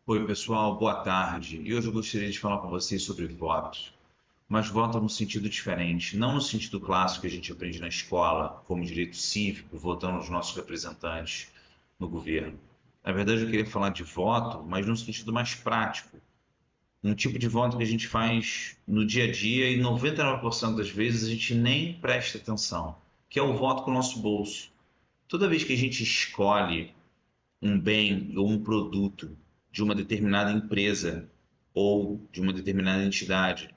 Oi, pessoal, boa tarde. E hoje eu gostaria de falar com vocês sobre votos, mas voto num sentido diferente, não no sentido clássico que a gente aprende na escola, como direito cívico, votando nos nossos representantes no governo. Na verdade, eu queria falar de voto, mas num sentido mais prático, um tipo de voto que a gente faz no dia a dia e 99% das vezes a gente nem presta atenção, que é o voto com o nosso bolso. Toda vez que a gente escolhe um bem ou um produto de uma determinada empresa ou de uma determinada entidade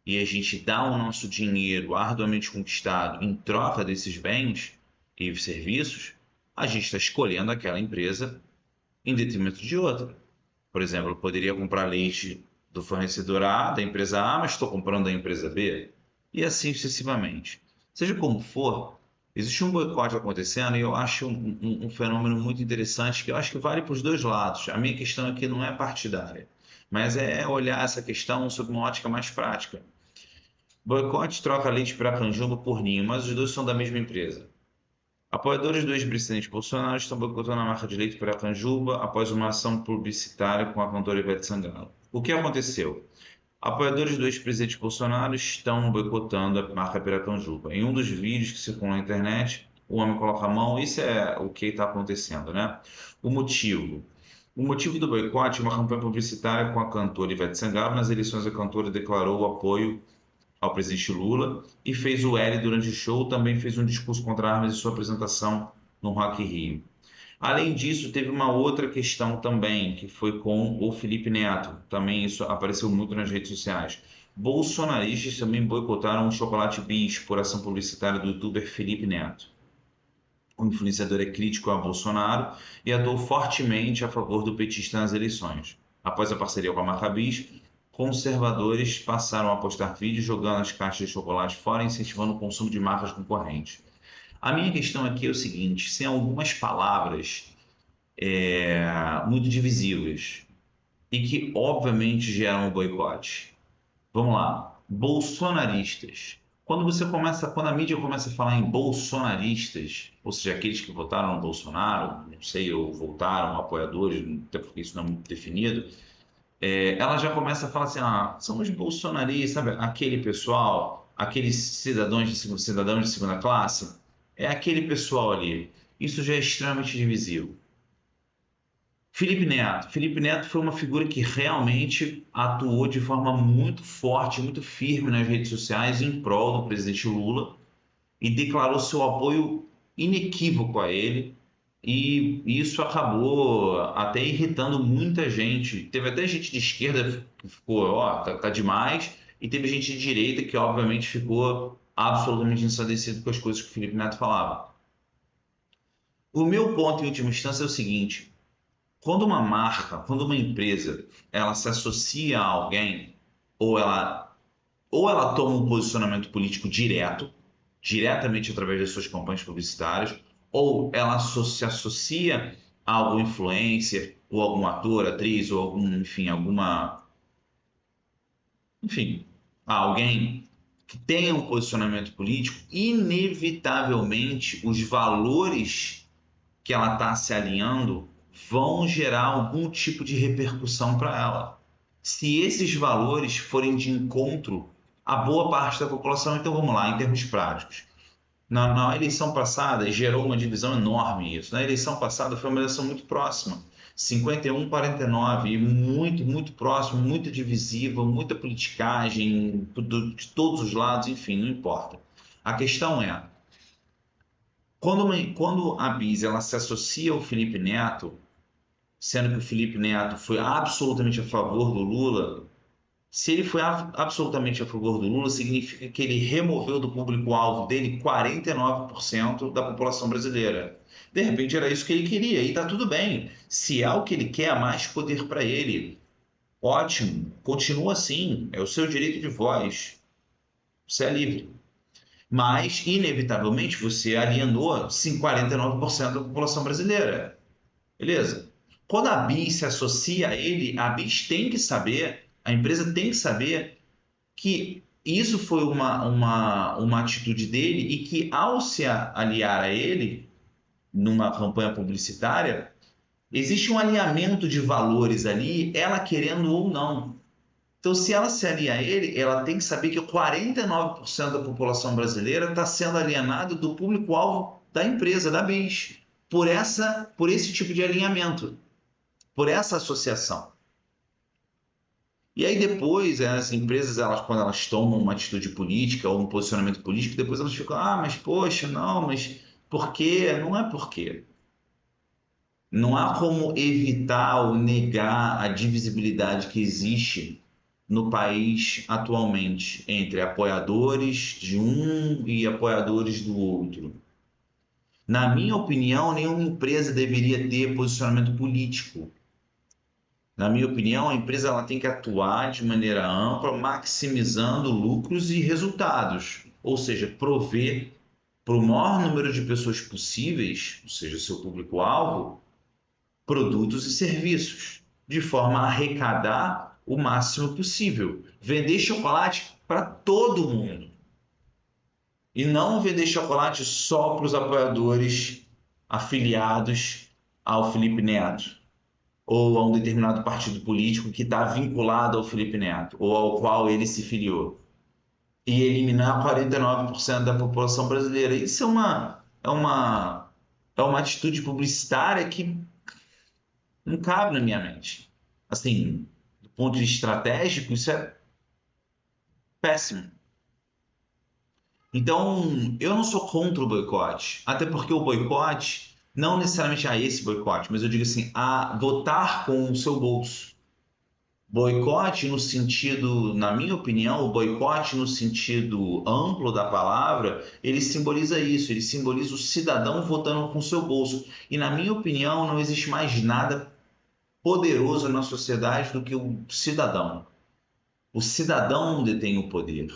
e a gente dá o nosso dinheiro arduamente conquistado em troca desses bens e serviços, a gente está escolhendo aquela empresa em detrimento de outra. Por exemplo, eu poderia comprar leite do fornecedor A, da empresa A, mas estou comprando da empresa B, e assim sucessivamente. Seja como for, existe um boicote acontecendo e eu acho um fenômeno muito interessante que eu acho que vale para os dois lados. A minha questão aqui não é partidária, mas é olhar essa questão sob uma ótica mais prática. Boicote troca leite para Canjumbo por Ninho, mas os dois são da mesma empresa. Apoiadores do ex-presidente Bolsonaro estão boicotando a marca de leite Piracanjuba após uma ação publicitária com a cantora Ivete Sangalo. O que aconteceu? Apoiadores do ex-presidente Bolsonaro estão boicotando a marca Piracanjuba. Em um dos vídeos que circulam na internet, o homem coloca a mão, isso é o que está acontecendo, né? O motivo. O motivo do boicote é uma campanha publicitária com a cantora Ivete Sangalo. Nas eleições, a cantora declarou o apoio ao presidente Lula e fez o L durante o show, também fez um discurso contra armas em sua apresentação no Rock in Rio. Além disso, teve uma outra questão também, que foi com o Felipe Neto. Também isso apareceu muito nas redes sociais. Bolsonaristas também boicotaram o Chocolate Bis por ação publicitária do youtuber Felipe Neto. O influenciador é crítico a Bolsonaro e atuou fortemente a favor do petista nas eleições. Após a parceria com a marca Bis, conservadores passaram a postar vídeos jogando as caixas de chocolate fora, incentivando o consumo de marcas concorrentes. A minha questão aqui é o seguinte: sem algumas palavras muito divisíveis e que obviamente geram um boicote. Vamos lá, bolsonaristas. Quando a mídia começa a falar em bolsonaristas, ou seja, aqueles que votaram no Bolsonaro, não sei, ou votaram apoiadores, até porque isso não é muito definido, ela já começa a falar assim, são os bolsonaristas, sabe? Aquele pessoal, aqueles cidadãos de segunda classe, é aquele pessoal ali. Isso já é extremamente divisível. Felipe Neto foi uma figura que realmente atuou de forma muito forte, muito firme nas redes sociais em prol do presidente Lula e declarou seu apoio inequívoco a ele. E isso acabou até irritando muita gente. Teve até gente de esquerda que ficou, ó, tá demais, e teve gente de direita que obviamente ficou absolutamente ensandecido com as coisas que o Felipe Neto falava. O meu ponto em última instância é o seguinte: quando uma marca, quando uma empresa, ela se associa a alguém, ou ela, ou ela toma um posicionamento político direto, diretamente através das suas campanhas publicitárias, ou ela se associa a algum influencer, ou algum ator, atriz, ou algum, enfim, enfim, a alguém que tenha um posicionamento político, inevitavelmente os valores que ela está se alinhando vão gerar algum tipo de repercussão para ela. Se esses valores forem de encontro a boa parte da população, então vamos lá, em termos práticos. Na eleição passada, gerou uma divisão enorme isso. Na eleição passada foi uma eleição muito próxima. 51-49, e muito, muito próximo, muito divisiva, muita politicagem de todos os lados, enfim, não importa. A questão é, quando a Bis ela se associa ao Felipe Neto, sendo que o Felipe Neto foi absolutamente a favor do Lula, se ele foi absolutamente a favor do Lula, significa que ele removeu do público-alvo dele 49% da população brasileira. De repente era isso que ele queria, e está tudo bem. Se é o que ele quer, mais poder para ele. Ótimo, continua assim, é o seu direito de voz. Você é livre. Mas, inevitavelmente, você alienou 49% da população brasileira. Beleza? Quando a BIS se associa a ele, a BIS tem que saber, a empresa tem que saber que isso foi uma atitude dele e que, ao se aliar a ele numa campanha publicitária, Existe um alinhamento de valores ali, ela querendo ou não. Então, se ela se alia a ele, ela tem que saber que 49% da população brasileira está sendo alienada do público-alvo da empresa, da BIS, por esse tipo de alinhamento, por essa associação. E aí depois, as empresas, quando elas tomam uma atitude política ou um posicionamento político, depois elas ficam, mas poxa, não, mas por quê? Não é por quê. Não há como evitar ou negar a divisibilidade que existe no país atualmente entre apoiadores de um e apoiadores do outro. Na minha opinião, nenhuma empresa deveria ter posicionamento político. Na minha opinião, a empresa ela tem que atuar de maneira ampla, maximizando lucros e resultados, ou seja, prover para o maior número de pessoas possíveis, ou seja, seu público-alvo, produtos e serviços, de forma a arrecadar o máximo possível. Vender chocolate para todo mundo. E não vender chocolate só para os apoiadores afiliados ao Felipe Neto ou a um determinado partido político que está vinculado ao Felipe Neto ou ao qual ele se filiou. E eliminar 49% da população brasileira. Isso é uma atitude publicitária que não cabe na minha mente. Assim, do ponto de vista estratégico, isso é péssimo. Então, eu não sou contra o boicote, até porque o boicote, não necessariamente a esse boicote, mas eu digo assim, a votar com o seu bolso. Boicote no sentido, na minha opinião, o boicote no sentido amplo da palavra, ele simboliza isso, ele simboliza o cidadão votando com o seu bolso. E na minha opinião, não existe mais nada poderoso na sociedade do que o cidadão. O cidadão detém o poder.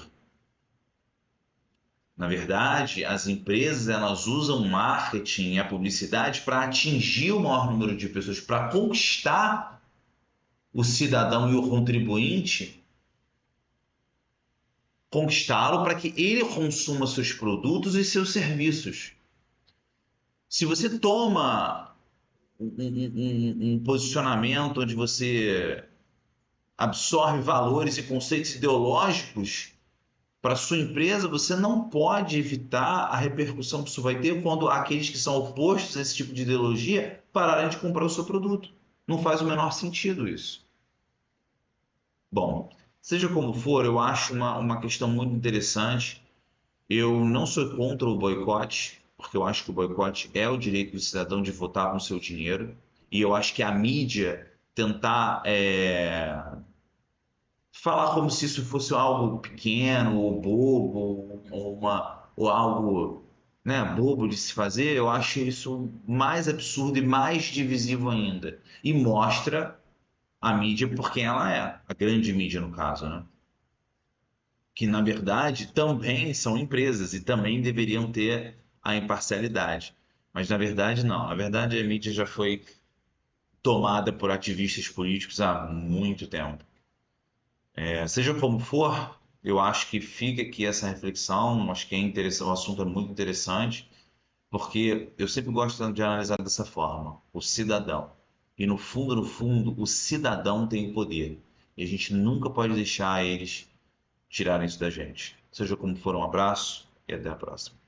Na verdade, as empresas elas usam o marketing e a publicidade para atingir o maior número de pessoas, para conquistar o cidadão e o contribuinte, conquistá-lo para que ele consuma seus produtos e seus serviços. Se você toma um posicionamento onde você absorve valores e conceitos ideológicos para sua empresa, você não pode evitar a repercussão que isso vai ter quando aqueles que são opostos a esse tipo de ideologia pararem de comprar o seu produto. Não faz o menor sentido isso. Bom, seja como for, eu acho uma questão muito interessante. Eu não sou contra o boicote, porque eu acho que o boicote é o direito do cidadão de votar com o seu dinheiro. E eu acho que a mídia tentar falar como se isso fosse algo pequeno ou bobo ou algo, né, bobo de se fazer, eu acho isso mais absurdo e mais divisivo ainda. E mostra a mídia por quem ela é, a grande mídia no caso, né? Que na verdade também são empresas e também deveriam ter a imparcialidade. Mas na verdade não. Na verdade a mídia já foi tomada por ativistas políticos há muito tempo. Seja como for, eu acho que fica aqui essa reflexão, acho que é interessante, o assunto é muito interessante, porque eu sempre gosto de analisar dessa forma, o cidadão. E no fundo, o cidadão tem o poder. E a gente nunca pode deixar eles tirarem isso da gente. Seja como for, um abraço e até a próxima.